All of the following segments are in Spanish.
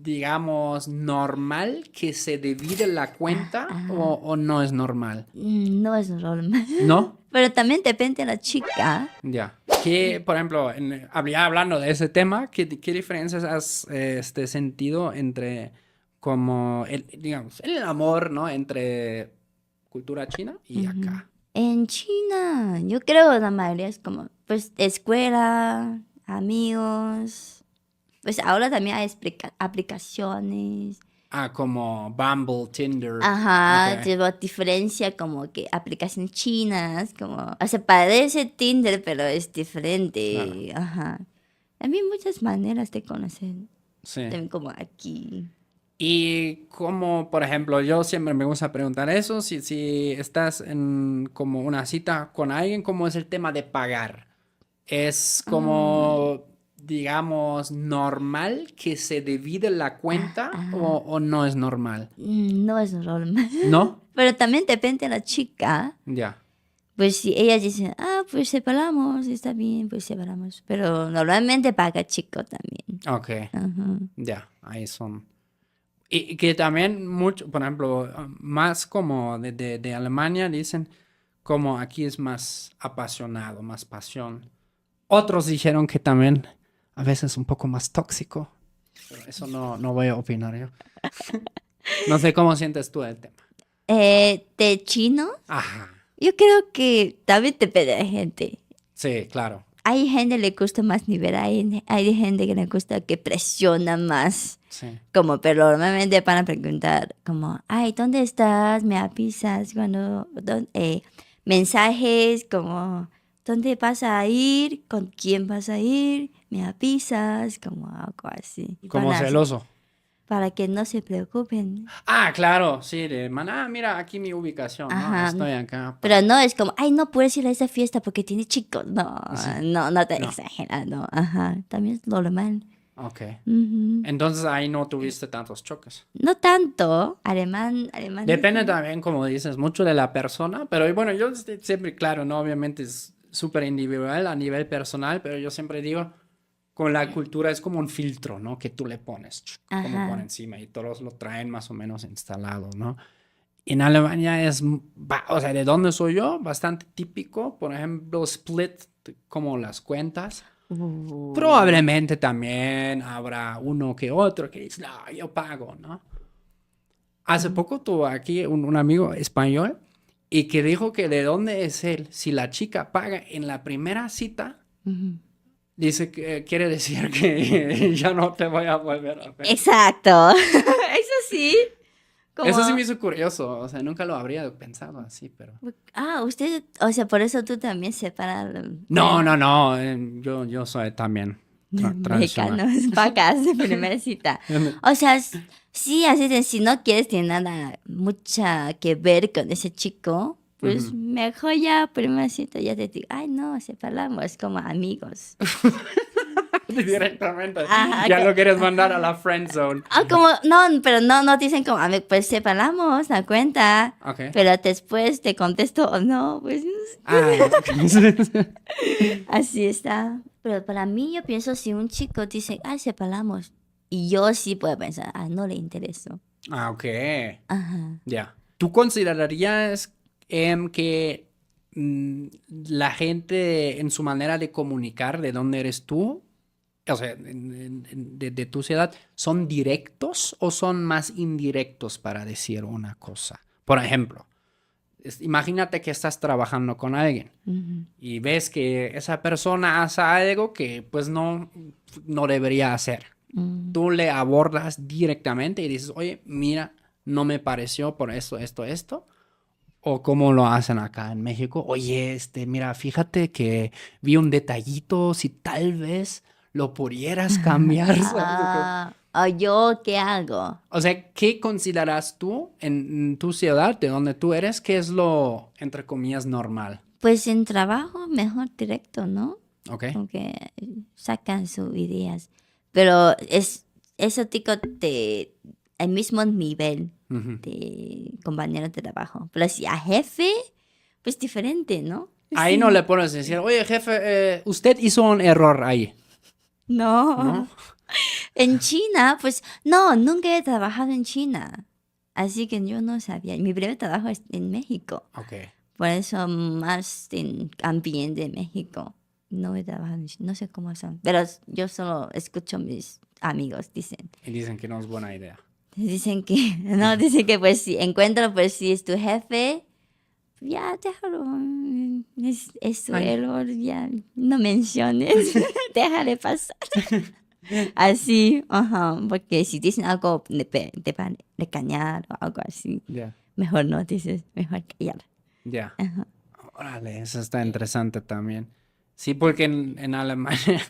digamos, normal que se divide la cuenta o no es normal? No es normal. ¿No? Pero también depende de la chica. Ya. ¿Qué, por ejemplo, ya hablando de ese tema, qué diferencias has sentido entre como, digamos, el amor, ¿no? Entre cultura china y acá. En China, yo creo la mayoría es como, pues, escuela, amigos. Pues ahora también hay aplicaciones. Ah, como Bumble, Tinder. Ajá, Ok, lleva diferencia como que aplicaciones chinas, como, o sea, parece Tinder, pero es claro. diferente. Ajá. Hay muchas maneras de conocer, Sí. también como aquí. Y como, por ejemplo, yo siempre me gusta preguntar eso, si estás en como una cita con alguien, ¿cómo es el tema de pagar? ¿Es Mm, como, digamos, normal que se divide la cuenta ajá. o no es normal? No es normal. ¿No? Pero también depende de la chica. Ya, Pues si ellas dicen, pues separamos, está bien, pues separamos. Pero normalmente paga chico también. ok, Ajá. ya, ahí son. Y que también mucho, por ejemplo, más como de Alemania dicen, como aquí es más apasionado, más pasión. Otros dijeron que también a veces un poco más tóxico, pero eso no voy a opinar yo. No sé cómo sientes tú el tema. De chino, Ajá, yo creo que también depende de la gente. sí, claro, Hay gente que le gusta más nivel, hay gente que le gusta que presiona más. sí. Como, pero normalmente van a preguntar como, ¿dónde estás? ¿Me avisas? Mensajes como, ¿dónde vas a ir? ¿Con quién vas a ir? ¿Me avisas? Como algo así. Y Como celoso. para que no se preocupen. Ah, claro, sí, mira aquí mi ubicación, ¿no? Ajá. Estoy acá Pero para... no es como, no puedes ir a esa fiesta porque tiene chicos. No, Sí, no te no, exageras, no. Ajá, también es normal. ok. Ujú. Entonces ahí no tuviste tantos choques. No tanto. Alemán es Depende también, como dices, mucho de la persona, pero bueno, yo siempre, claro, ¿no? Obviamente es súper individual a nivel personal, pero yo siempre digo, con la cultura es como un filtro, ¿no? Que tú le pones, como por Ajá. encima y todos lo traen más o menos instalado, ¿no? En Alemania es, o sea, de dónde soy yo, bastante típico, por ejemplo, split como las cuentas. Uh, Probablemente también habrá uno que otro que dice, no, yo pago, ¿no? Hace poco tuve aquí un amigo español y que dijo que de dónde es él. Si la chica paga en la primera cita, ujú. dice que quiere decir que ya no te voy a volver a ver. Exacto. Eso sí. Como, Eso sí me hizo curioso, o sea, nunca lo habría pensado así, pero... usted, o sea, por eso tú también separas No, no, no, yo soy también tradicional. mexicanos, vacas de primera cita. O sea, sí, así de, si no quieres tener nada, mucha que ver con ese chico, pues Ujú. mejor ya primera cita ya te digo, no, separamos como amigos. Directamente, Ajá, ya lo quieres mandar a la friend zone. como, no, pero no dicen como, pues separamos la cuenta, Ok. pero después te contesto o no, pues Ah, ok. así está. Pero para mí yo pienso si un chico dice, separamos, y yo sí puedo pensar, no le intereso. Ah, ok. Ajá. Ya. ¿Tú considerarías que mm, la gente en su manera de comunicar de dónde eres tú, o sea, de tu ciudad, son directos o son más indirectos para decir una cosa? Por ejemplo, imagínate que estás trabajando con alguien Ujú. y ves que esa persona hace algo que pues no debería hacer. Mm. Tú le abordas directamente y dices, oye, mira, no me pareció por esto, esto, esto. O como lo hacen acá en México. Oye, mira, fíjate que vi un detallito, si tal vez lo pudieras cambiar, ¿sabes? ¿O yo qué hago? O sea, ¿qué consideras tú en tu ciudad, de donde tú eres, qué es lo, entre comillas, normal? Pues en trabajo mejor directo, ¿no? ¿Ok? Como que sacan sus ideas. Pero es eso tipo de el mismo nivel Ujú. de compañeros de trabajo. Pero si a jefe, pues diferente, ¿no? Ahí no Sí. le pones a decir, oye, jefe, usted hizo un error ahí, ¿no? No. En China, pues no, nunca he trabajado en China. Así que yo no sabía. Mi primer trabajo es en México. Ok. Por eso más en ambiente de México. No he trabajado en China. No sé cómo son. Pero yo solo escucho a mis amigos, dicen. Y dicen que no es buena idea. Dicen que, no, dicen que pues si encuentro, pues si es tu jefe, ya déjalo. Es tu Ay. error, ya no menciones. Déjale pasar. Así, ajá, porque si dicen algo te van a regañar o algo así, Ya. mejor no dices, mejor callar. Ya. Ajá. Órale, eso está interesante también. Sí, porque en Alemania,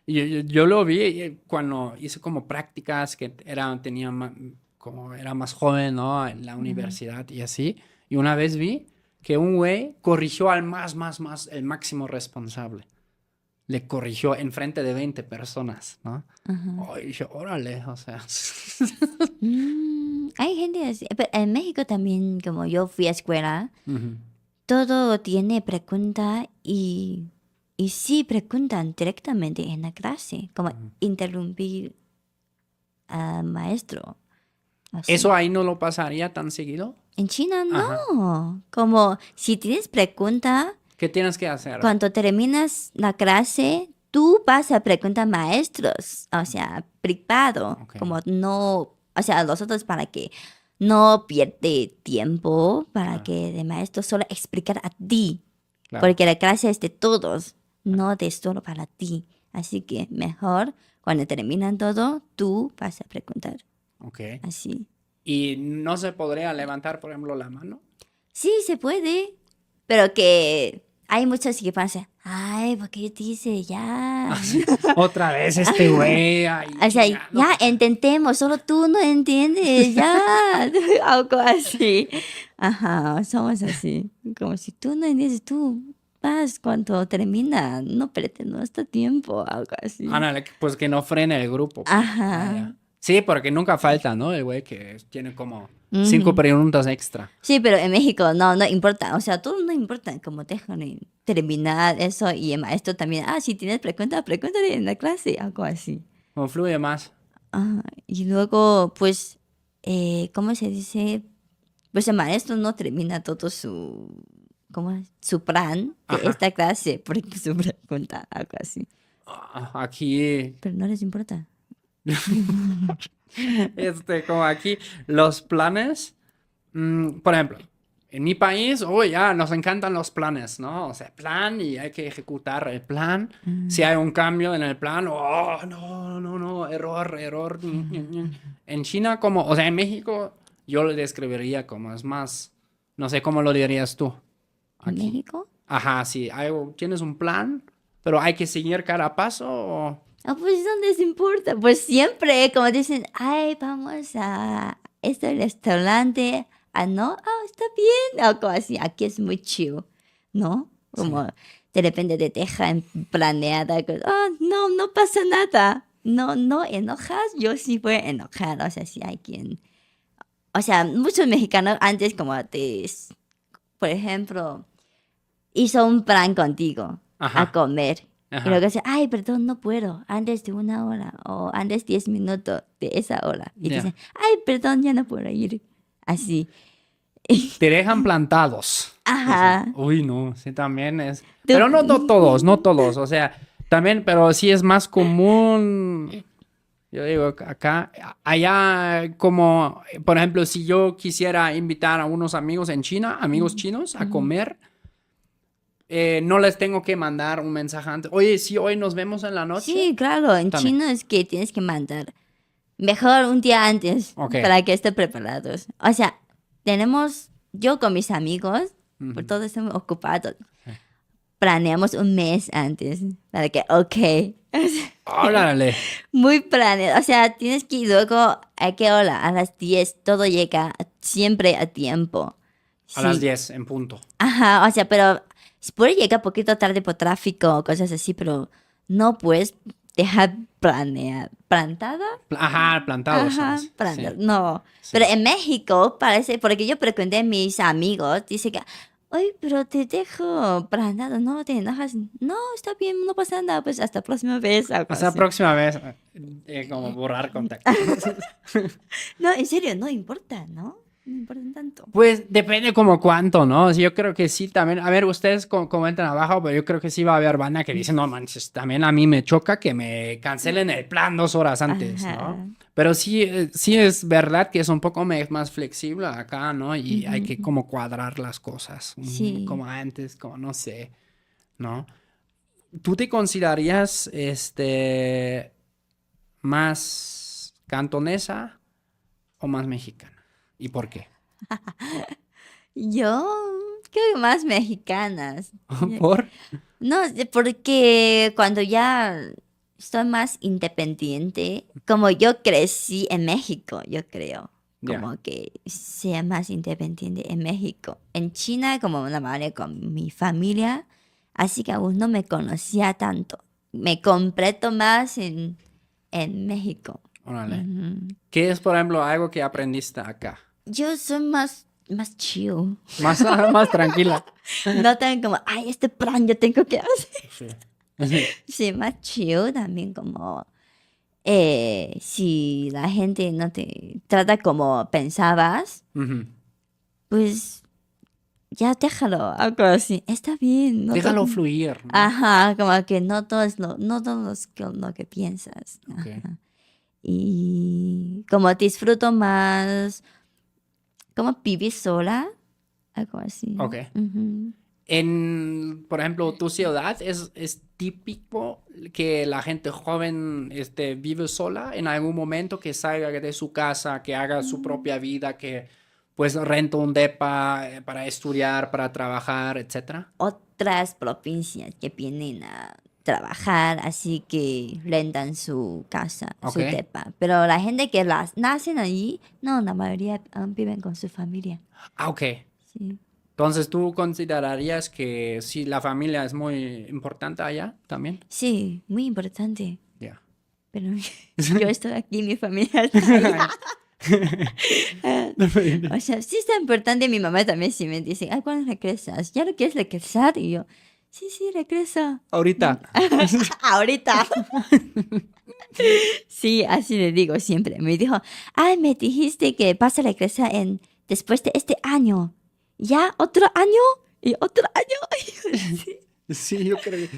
yo lo vi cuando hice como prácticas que tenía como era más joven, ¿no? En la universidad y así. Y una vez vi que un güey corrigió al el máximo responsable. Le corrigió enfrente de 20 personas, ¿no? Ajá. Oh, y dije, órale, o sea. Hay gente así, pero en México también, como yo fui a escuela, Ujú. todo tiene pregunta y sí preguntan directamente en la clase, como interrumpir al maestro. Así. ¿Eso ahí no lo pasaría tan seguido? En China Ajá. no, como si tienes pregunta, ¿Qué tienes que hacer? cuando terminas la clase, tú vas a preguntar maestros, o sea, privado, Ok. como no, o sea, los otros para que no pierde tiempo, para Claro. que el maestro solo explicar a ti, Claro. porque la clase es de todos, no de solo para ti. Así que mejor, cuando terminan todo, tú vas a preguntar, Ok. así. ¿Y no se podría levantar, por ejemplo, la mano? Sí, se puede, pero que hay muchos que piensan, ay, ¿por qué dice ya? Otra vez este güey. Ay, O sea, ya, no. ya entendemos, solo tú no entiendes, ya. Algo así. Ajá, somos así. Como si tú no entiendes, tú vas cuando termina, no pierdes nuestro tiempo, algo así. Ándale, pues que no frene el grupo. Pues. Ajá. Ya. Sí, porque nunca falta, ¿no? El güey que tiene como Ujú. 5 preguntas extra. Sí, pero en México no, no importa. O sea, todo no importa. Como dejan terminar eso y el maestro también. Ah, si tienes preguntas, pregúntale en la clase, algo así. Como fluye más. Ah, y luego, pues, ¿cómo se dice? Pues el maestro no termina todo su, ¿cómo es? Su plan de Ajá. esta clase porque su pregunta, algo así. Aquí, Pero no les importa. como aquí, los planes. Por ejemplo, en mi país, ya nos encantan los planes, ¿no? O sea, plan y hay que ejecutar el plan. Si hay un cambio en el plan, no, error. En China, como, o sea, en México, yo lo describiría como es más, no sé cómo lo dirías tú. ¿En Aquí. México? Ajá, sí, tienes un plan, pero hay que seguir cada paso o... Ah, pues no les importa. Pues siempre, como dicen, ay, vamos a este restaurante. Ah, no, ah, está bien. Algo así. Aquí es muy chill, ¿no? Como de repente te dejan planeada. Ah, no, no pasa nada. No, no enojas. Yo sí voy a enojar. O sea, si hay quien. O sea, muchos mexicanos antes, como por ejemplo, hizo un plan contigo a Ajá, comer. Y ajá, luego dice, ay, perdón, no puedo, antes de 1 hora o antes 10 minutos de esa hora. Y ya. dicen, ay, perdón, ya no puedo ir. Así. Te dejan plantados. Dicen. Ajá. Uy, no, sí, también es. Pero no, Tú- no todos, o sea, también, pero sí es más común. Yo digo, acá, allá, como, por ejemplo, si yo quisiera invitar a unos amigos en China, amigos chinos, a Ujú. comer, no les tengo que mandar un mensaje antes. Oye, sí, hoy nos vemos en la noche. Sí, claro, en También. chino es que tienes que mandar mejor un día antes Ok. para que estén preparados. O sea, yo con mis amigos, por Ujú. todos estamos ocupados, planeamos un mes antes para que, ok. Órale. Muy planeado. O sea, tienes que ir luego a qué hora, a las 10 todo llega siempre a tiempo. A las Sí. 10 en punto. Ajá, o sea, pero puede llegar poquito tarde por tráfico o cosas así, pero no puedes dejar plantada. Ajá, plantados, Ajá, ¿sabes? plantada. Sí, No. sí. Pero en México parece, porque yo pregunté a mis amigos, dice que, Oye, pero te dejo para nada, no te enojas. No, está bien, no pasa nada, pues hasta la próxima vez, algo Hasta la así. próxima vez, como borrar contacto. No, en serio, no importa, ¿no? No importa tanto. Pues depende como cuánto, ¿no? Sí, yo creo que sí también. A ver, ustedes comentan abajo, pero yo creo que sí va a haber banda que dice, no manches, también a mí me choca que me cancelen el plan 2 horas antes, ¿no? Ajá. Pero sí, sí es verdad que es un poco más flexible acá, ¿no? Y hay que Ujú. como cuadrar las cosas, Sí. como antes, como no sé, ¿no? ¿Tú te considerarías, más cantonesa o más mexicana? ¿Y por qué? Yo creo que más mexicanas. ¿Por? No, porque cuando ya estoy más independiente, como yo crecí en México, yo creo, Ya. como que sea más independiente en México. En China, como una madre con mi familia, así que aún no me conocía tanto. Me completo más en México. Órale. Ujú. ¿Qué es, por ejemplo, algo que aprendiste acá? Yo soy más chill. Más, más tranquila. No tan como, ay, este plan yo tengo que hacer. Sí. Sí, más chill también como si la gente no te trata como pensabas, Ujú. pues ya déjalo, algo así. Está bien, no todo. Déjalo fluir, ¿no? Ajá, como que no todo es no todo es lo que piensas. Ok. Ajá. Y como disfruto más, como vivir sola, algo Ok. así. Ujú. Por ejemplo, tu ciudad es típico que la gente joven vive sola en algún momento, que salga de su casa, que haga su propia vida, que pues renta un depa para estudiar, para trabajar, etcétera. Otras provincias que vienen a trabajar, así que rentan su casa, Ok. su depa. Pero la gente que las nacen allí, no, la mayoría viven con su familia. Ah, ok. Sí, Entonces, ¿tú considerarías que sí, la familia es muy importante allá también? sí, muy importante. Ya. Pero yo estoy aquí, mi familia está allá. O sea, sí está importante. Mi mamá también sí me dice, ay, ¿cuándo regresas? ¿Ya no quieres regresar? Y yo, sí, sí, regresa. Ahorita. Ahorita. Sí, así le digo siempre. Me dijo, ay, me dijiste que vas a regresar después de este año. ¿Ya? ¿Otro año? ¿Y otro año? Sí. Sí, yo creo que...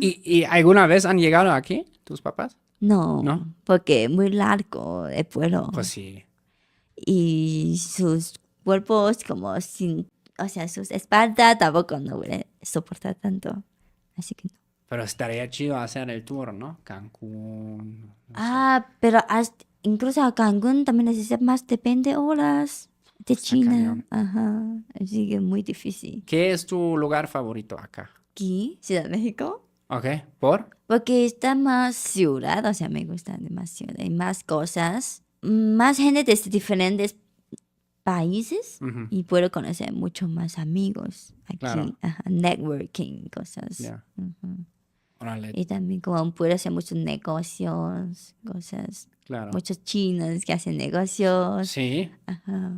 ¿Y alguna vez han llegado aquí tus papás? No, ¿No? porque muy largo el vuelo. Pues sí. Y sus cuerpos como sin, o sea, sus espaldas tampoco no pueden soportar tanto. Así que no. Pero estaría chido hacer el tour, ¿no? Cancún, no sé. Pero incluso a Cancún también necesita más de 20 horas de Está China. cañón. Ajá. Así que muy difícil. ¿Qué es tu lugar favorito acá? Aquí, Ciudad de México. ¿Ok? ¿Por? Porque está más ciudad, o sea, me gusta demasiado. Hay más cosas, más gente de diferentes países Ujú. y puedo conocer mucho más amigos Claro. aquí. Ajá, networking, cosas. Ya. Ujú. Órale. Y también como puedo hacer muchos negocios, cosas. Claro. Muchos chinos que hacen negocios. Sí. Ajá.